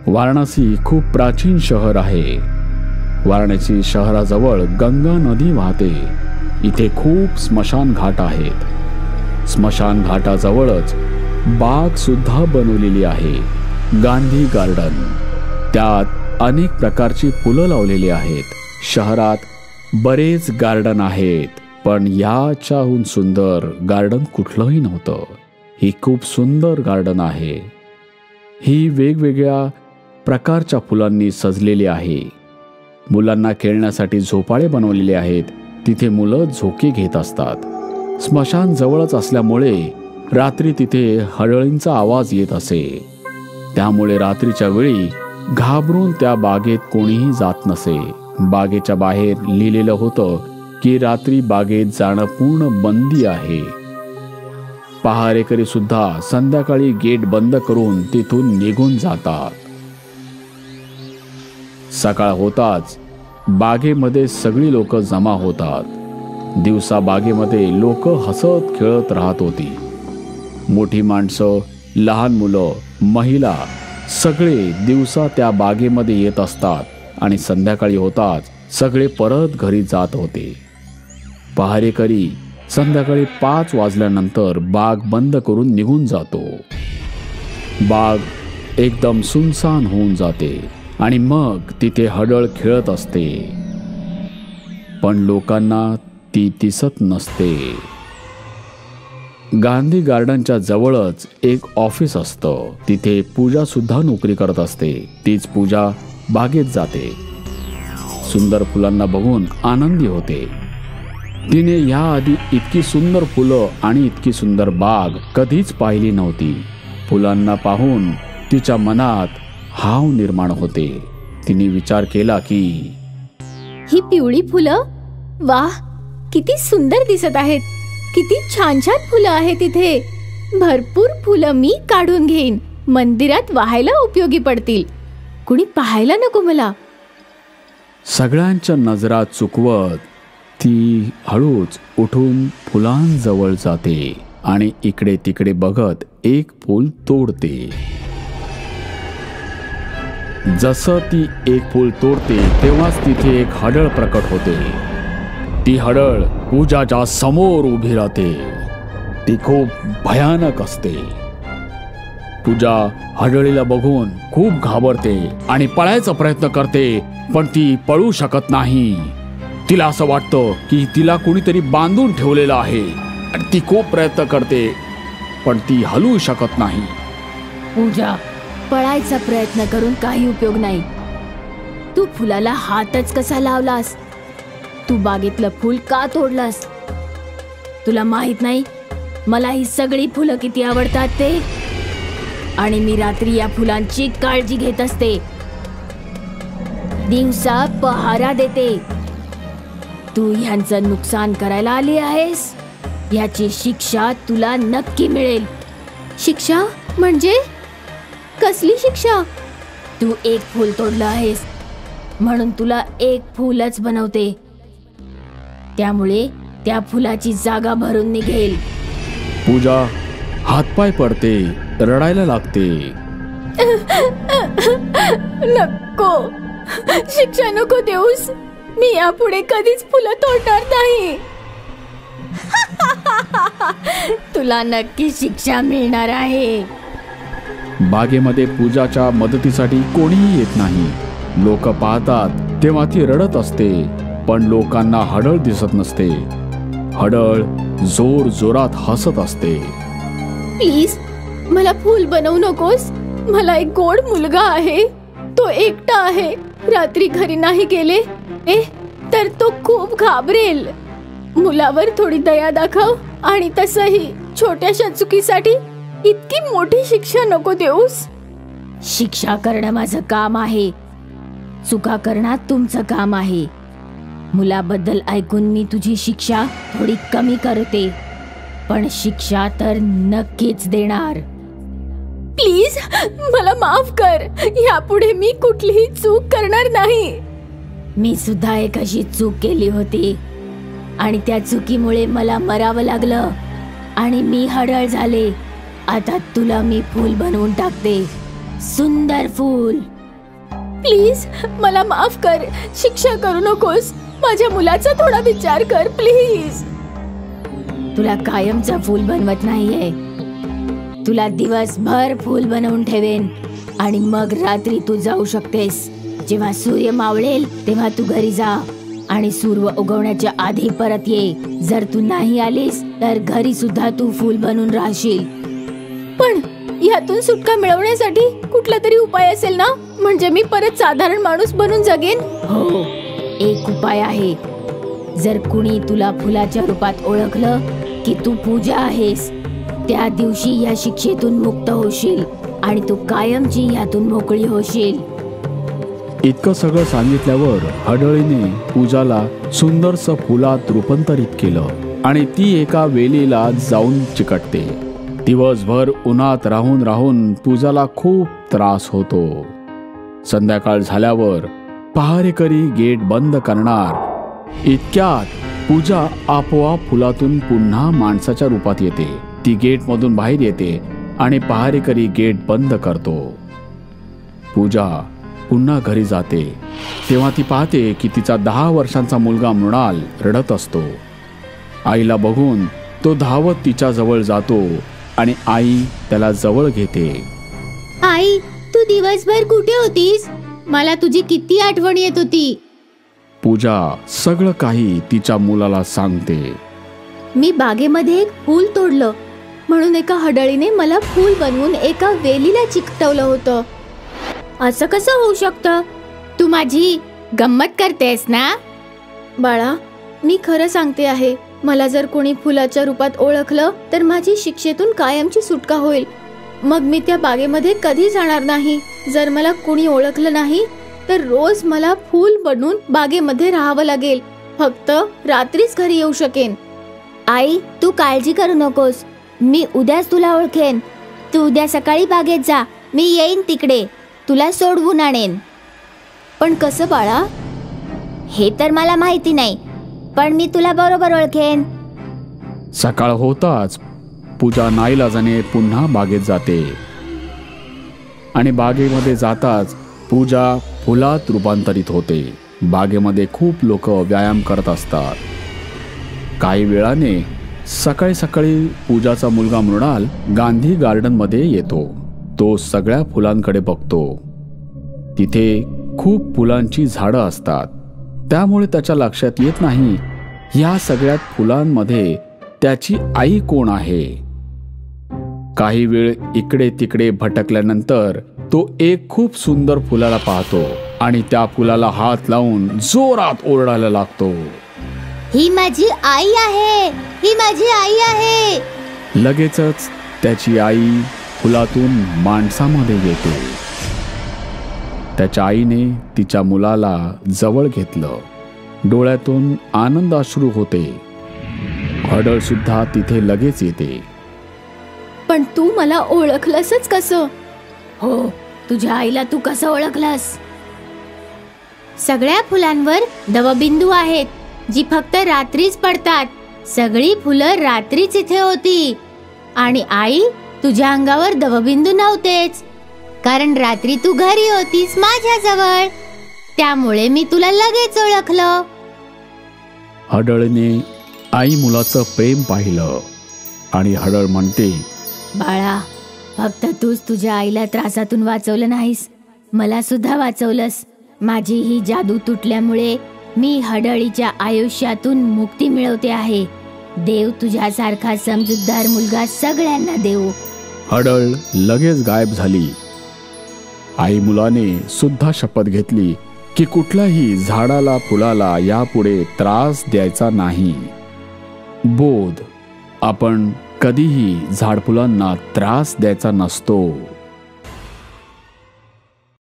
वाराणसी खूप प्राचीन शहर आहे. वाराणसी शहराजवळ गंगा नदी वाहते. इथे खूप स्मशान घाट आहेत. स्मशान घाटाजवळच बाग सुद्धा बनवलेली आहे, गांधी गार्डन. त्यात अनेक प्रकारची फुलं लावलेली आहेत. शहरात बरेच गार्डन आहेत, पण याच्याहून सुंदर गार्डन कुठलंही नव्हतं. ही खूप सुंदर गार्डन आहे. ही वेगवेगळ्या प्रकारच्या फुलांनी सजलेली आहे. मुलांना खेळण्यासाठी झोपाळे बनवलेले आहेत. तिथे मुलं झोके घेत असतात. स्मशान जवळच असल्यामुळे रात्री तिथे हडळींचा आवाज येत असे. त्यामुळे रात्रीच्या वेळी घाबरून त्या बागेत कोणीही जात नसे. बागेच्या बाहेर लिहिलेलं होतं की रात्री बागेत जाणं पूर्ण बंदी आहे. पहारेकरी सुद्धा संध्याकाळी गेट बंद करून तिथून निघून जातात. सकाळ होताच बागेमध्ये सगळी लोक जमा होतात. दिवसा बागेमध्ये लोक हसत खेळत राहत होती. मोठी माणसं, लहान मुलं, महिला सगळे दिवसा त्या बागेमध्ये येत असतात आणि संध्याकाळी होताच सगळे परत घरी जात होते. पहारेकरी संध्याकाळी 5 वाजल्यानंतर बाग बंद करून निघून जातो. बाग एकदम सुनसान होऊन जाते आणि मग तिथे हडळ खेळत असते, पण लोकांना ती दिसत नसते. गांधी गार्डनच्या जवळच एक ऑफिस असतं. तिथे पूजा सुद्धा नोकरी करत असते. तीच पूजा बागेत जाते. सुंदर फुलांना बघून आनंदी होते. तिने याआधी इतकी सुंदर फुलं आणि इतकी सुंदर बाग कधीच पाहिली नव्हती. फुलांना पाहून तिच्या मनात हाव निर्माण होते. तिने विचार केला की ही पिवळी फुलं, वाह, किती सुंदर दिसत आहेत. किती छान छान फुलं आहेत इथे. भरपूर फुलं मी काढून घेईन. मंदिरात वाहायला उपयोगी पडतील. कुणी पाहायला नको मला. सगळ्यांच्या नजरा चुकवत ती हळूच उठून फुलांजवळ जाते आणि इकडे तिकडे बघत एक फूल तोडते. जसं ती एक फूल तोडते तेव्हाच तिथे एक हडळ प्रकट होते. ती हडळ पूजाच्या समोर उभी राहते. ती खूप भयानक असते. पूजा हडळीला बघून खूप घाबरते आणि पळायचा प्रयत्न करते, पण ती पळू शकत नाही. तिला असं वाटतं की तिला कोणीतरी बांधून ठेवलेलं आहे आणि ती खूप प्रयत्न करते, पण ती हलू शकत नाही. पूजा, पळायचा प्रयत्न करून काही उपयोग नाही. तू फुलाला हातच कसा लावलास? तू बागेतलं फूल का तोडलास? तुला माहित नाही मला ही सगळी फुलं किती आवडतात ते? आणि मी रात्री या फुलांची काळजी घेत असते. दिवसा पहारा देते. तू ह्यांचं नुकसान करायला आली आहेस. याची शिक्षा तुला नक्की मिळेल. शिक्षा म्हणजे कसली शिक्षा? तू एक फूल तोडलं आहेस म्हणून तुला एक फूलच बनवते. त्यामुळे त्या फुलाची जागा भरून निघेल. पूजा हातपाय पडते, रडायला लागते. नको, शिक्षा नको देऊस. मी यापुढे कधीच फुलं तोडणार नाही. तुला नक्की शिक्षा मिळणार आहे. बागेमध्ये पूजाच्या मदतीसाठी कोणीही येत नाही. लोक पाहतात तेव्हा ती रडत असते, पण लोकांना हडळ दिसत नसते. हडळ जोर जोरात हसत असते. प्लीज मला फूल बनवू नकोस. मला एक गोड मुलगा आहे. तो एकटा आहे. रात्री घरी नाही गेले तर तो खूप घाबरेल. मुलावर थोडी दया दाखव. आणि तसंही छोट्याशा चुकीसाठी इतकी मोठी शिक्षा नको देऊस. शिक्षा करणं माझं काम आहे. चुका करणं तुमचं काम आहे. मुलाबद्दल ऐकून मी तुझी शिक्षा थोडी कमी करते, पण शिक्षा तर नक्कीच देणार. प्लीज मला माफ कर. यापुढे मी कुठलीही चूक करणार नाही. मी सुद्धा एक अशी चूक केली होती आणि त्या चुकीमुळे मला मरावं लागलं आणि मी हडळ झाले. आता तुला मी फूल बनवून टाकते. सुंदर फूल. प्लीज मला माफ कर, शिक्षा करू नकोस. माझ्या मुलाचा थोडा विचार कर प्लीज. तुला कायमचा फूल बनवत नाहीये, तुला दिवसभर फूल बनवून ठेवेन आणि मग रात्री तू जाऊ शकतेस. जेव्हा सूर्य मावळेल तेव्हा तू घरी जा आणि सूर्य उगवण्याच्या आधी परत ये. जर तू नाही आलीस तर घरी सुद्धा तू फूल बनून राहशील. पण यातून सुटका मिळवण्यासाठी कुठला तरी उपाय असेल ना, म्हणजे मी परत साधारण माणूस बनून जगेन. हो, एक उपाय आहे. जर कुणी तुला फुलाच्या रूपात ओळखलं की तू पूजा आहेस, त्या दिवशी या शिक्षेतून मुक्त होशील आणि तू कायमची यातून मोकळी होशील. इतकं सगळं सांगितल्यावर हडळीने पूजाला सुंदरसं फुलात रूपांतरित केलं आणि ती एका वेलीला जाऊन चिकटते. दिवसभर उन्हात राहून राहून पूजाला खूप त्रास होतो. संध्याकाळ झाल्यावर पहारेकरी गेट बंद करणार. इतक्यात पूजा आपोआप फुलातून पुन्हा माणसाच्या रूपात येते. ती गेटमधून बाहेर येते आणि पहारेकरी गेट बंद करतो. पूजा पुन्हा घरी जाते तेव्हा ती पाहते की तिचा 10 वर्षांचा मुलगा मृणाल रडत असतो. आईला बघून तो धावत तिच्या जवळ जातो आणि आई त्याला जवळ घेते. आई, तू दिवसभर कुठे होतीस? मला तुझी किती आठवण येत होती. पूजा सगळं काही तिच्या मुलाला सांगते. मी बागेमध्ये एक फूल तोडलं म्हणून एका हडळीने मला फूल बनवून एका वेलीला चिकटवलं होतं. असं कसं होऊ शकतं? तू माझी गंमत करतेस ना? बाळा, मी खरं सांगते आहे. मला जर कोणी फुलाच्या रूपात ओळखलं तर माझी शिक्षेतून कायमची सुटका होईल. मग मी त्या बागेमध्ये कधी जाणार नाही. जर मला कोणी ओळखलं नाही तर रोज मला फूल बनून बागेमध्ये राहावं लागेल. फक्त रात्रीच घरी येऊ शकेन. आई, तू काळजी करू नकोस. मी उद्याच तुला ओळखेन. तू उद्या सकाळी बागेत जा. मी येईन तिकडे, तुला सोडवून आणेन. पण कसं बाळा? हे तर मला माहिती नाही, पण मी तुला बरोबर ओळखेन. सकाळ होताच पूजा नाईलाजाने पुन्हा बागेत जाते आणि बागेमध्ये जाताच पूजा फुलात रूपांतरित होते. बागेमध्ये खूप लोक व्यायाम करत असतात. काही वेळाने सकाळी सकाळी पूजाचा मुलगा मृणाल गांधी गार्डन मध्ये येतो. तो सगळ्या फुलांकडे बघतो. तिथे खूप फुलांची झाडं असतात. त्यामुळे त्याच्या लक्षात येत नाही या सगळ्यात फुलांमध्ये त्याची आई कोण आहे. काही वेळ इकडे तिकडे भटकल्यानंतर तो एक खूप सुंदर फुलाला पाहतो आणि त्या फुलाला हात लावून जोरात ओरडायला लागतो. ही माझी आई आहे, ही माझी आई आहे. लगेचच त्याची आई फुलातून माणसामध्ये येते. त्याच्या आईने तिच्या मुलाला जवळ घेतलं. डोळ्यातून आनंद अश्रू होते. हडळ सुद्धा तिथे लगेच येते. पण तू मला ओळखलंसच कसं? हो, तुझ्या आईला तू कसं ओळखलंस? सगळ्या फुलांवर दवबिंदू आहेत जी फक्त रात्रीच पडतात. सगळी फुलं रात्रीच इथे होती आणि आई, तुझ्या अंगावर दवबिंदू नव्हतेच, कारण रात्री तू घरी होतीस माझ्याजवळ. त्यामुळे मी तुला लगेच ओळखलं. हडळने आई मुलाचं प्रेम पाहिलं आणि हडळ म्हणते, बाळा, फक्त तूच तुझ्या आईला त्रासातून वाचवलं नाहीस, मला सुद्धा वाचवलंस. माझी ही जादू तुटल्यामुळे मी हडळीच्या आयुष्यातून मुक्ती मिळवते आहे. देव तुझ्यासारखा समजूतदार मुलगा सगळ्यांना देऊ. हडळ लगेच गायब झाली. आई मुलाने सुद्धा शपथ घेतली की कुठल्याही झाडाला फुलाला यापुढे त्रास द्यायचा नाही. बोध, आपण कधीही झाडफुलांना त्रास द्यायचा नसतो.